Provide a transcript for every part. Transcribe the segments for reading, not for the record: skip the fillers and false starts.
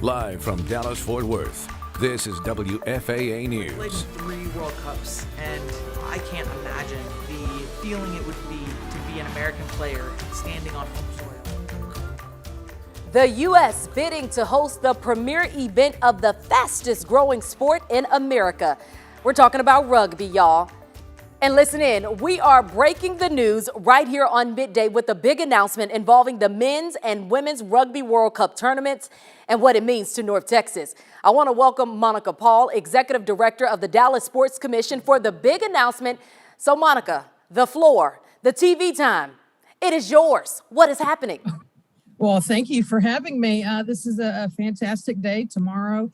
Live from Dallas-Fort Worth, this is WFAA I played in News. 3 World Cups, and I can't imagine the feeling it would be to be an American player standing on home soil. The U.S. bidding to host the premier event of the fastest growing sport in America. We're talking about rugby, y'all. And listen in, we are breaking the news right here on Midday with a big announcement involving the men's and women's Rugby World Cup tournaments and what it means to North Texas. I want to welcome Monica Paul, Executive Director of the Dallas Sports Commission, for the big announcement. So Monica, the floor, the TV time, it is yours. What is happening? Well, thank you for having me. This is a fantastic day. Tomorrow,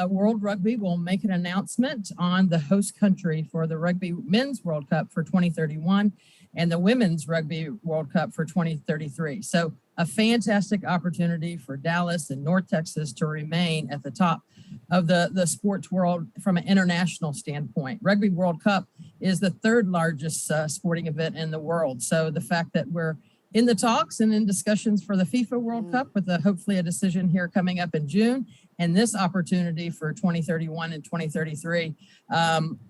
World Rugby will make an announcement on the host country for the Rugby Men's World Cup for 2031 and the Women's Rugby World Cup for 2033. So a fantastic opportunity for Dallas and North Texas to remain at the top of the sports world from an international standpoint. Rugby World Cup is the third largest sporting event in the world. So the fact that we're in the talks and in discussions for the FIFA World Cup with hopefully a decision here coming up in June, and this opportunity for 2031 and 2033,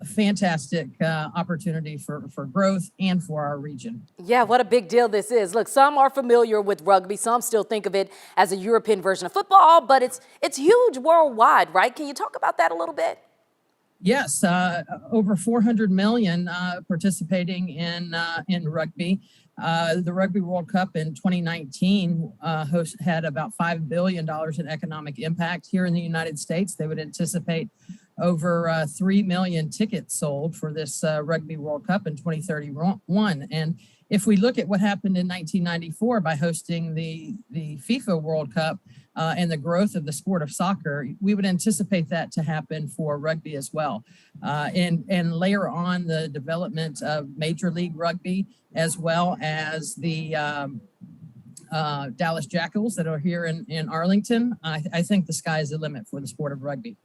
fantastic opportunity for growth and for our region. Yeah, what a big deal this is. Look, some are familiar with rugby. Some still think of it as a European version of football, but it's huge worldwide, right? Can you talk about that a little bit? Yes, over 400 million participating in rugby. The Rugby World Cup in 2019 had about $5 billion in economic impact here in the United States. They would anticipate over 3 million tickets sold for this Rugby World Cup in 2031. And if we look at what happened in 1994 by hosting the FIFA World Cup and the growth of the sport of soccer, we would anticipate that to happen for rugby as well. And layer on the development of Major League Rugby, as well as the Dallas Jackals that are here in Arlington. I think the sky is the limit for the sport of rugby.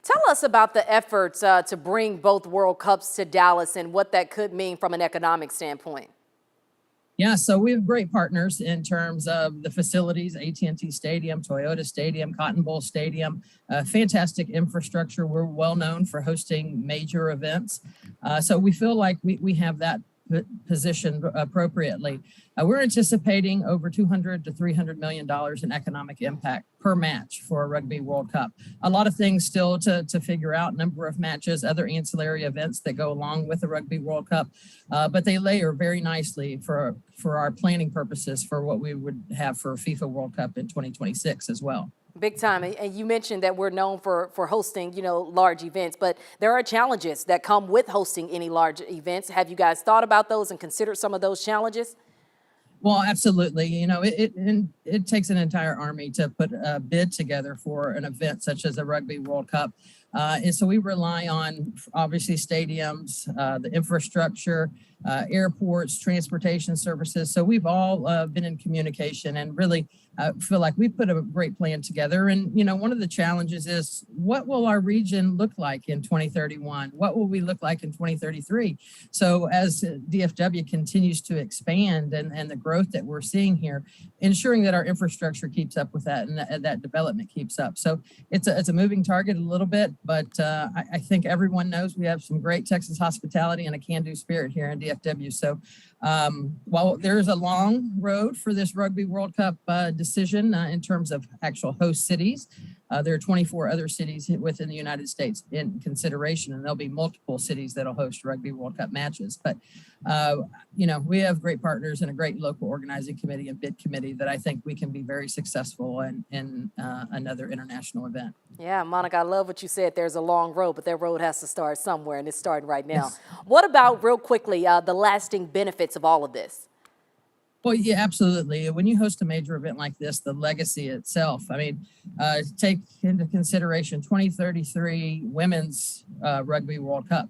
Tell us about the efforts to bring both World Cups to Dallas and what that could mean from an economic standpoint. Yeah, so we have great partners in terms of the facilities, AT&T Stadium, Toyota Stadium, Cotton Bowl Stadium, fantastic infrastructure. We're well known for hosting major events. So we feel like we have that positioned appropriately. We're anticipating over $200 to $300 million in economic impact per match for a Rugby World Cup. A lot of things still to figure out, number of matches, other ancillary events that go along with the Rugby World Cup, but they layer very nicely for our planning purposes for what we would have for FIFA World Cup in 2026 as well. Big time. And you mentioned that we're known for hosting, large events, but there are challenges that come with hosting any large events. Have you guys thought about those and considered some of those challenges? Well, absolutely. It takes an entire army to put a bid together for an event such as a Rugby World Cup. And so we rely on, obviously, stadiums, the infrastructure, airports, transportation services. So we've all been in communication and really feel like we put a great plan together. And, one of the challenges is, what will our region look like in 2031? What will we look like in 2033? So as DFW continues to expand and the growth that we're seeing here, ensuring that our infrastructure keeps up with that and that development keeps up. So it's a moving target a little bit, but I think everyone knows we have some great Texas hospitality and a can-do spirit here in DFW. So while there's a long road for this Rugby World Cup decision in terms of actual host cities, there are 24 other cities within the United States in consideration, and there'll be multiple cities that'll host Rugby World Cup matches. But, we have great partners and a great local organizing committee and bid committee that I think we can be very successful in another international event. Yeah, Monica, I love what you said. There's a long road, but that road has to start somewhere, and it's starting right now. Yes. What about, real quickly, the lasting benefits of all of this? Well, yeah, absolutely. When you host a major event like this, the legacy itself, take into consideration 2033 Women's Rugby World Cup,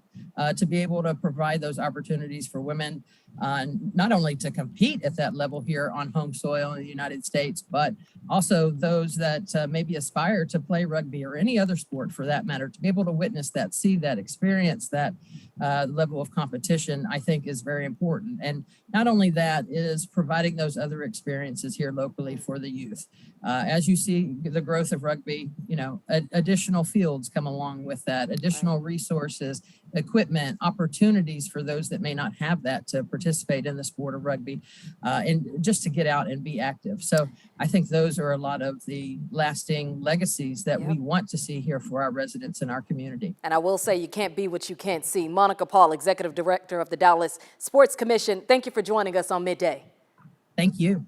to be able to provide those opportunities for women, not only to compete at that level here on home soil in the United States, but also those that maybe aspire to play rugby or any other sport for that matter, to be able to witness that, see that, experience that level of competition, I think is very important. And not only that, is providing those other experiences here locally for the youth. as you see the growth of rugby, additional fields come along with that, additional resources, equipment, opportunities for those that may not have that to participate in the sport of rugby, and just to get out and be active. So I think those are a lot of the lasting legacies that we want to see here for our residents in our community. And I will say you can't be what you can't see. Monica Paul, Executive Director of the Dallas Sports Commission, thank you for joining us on Midday. Thank you.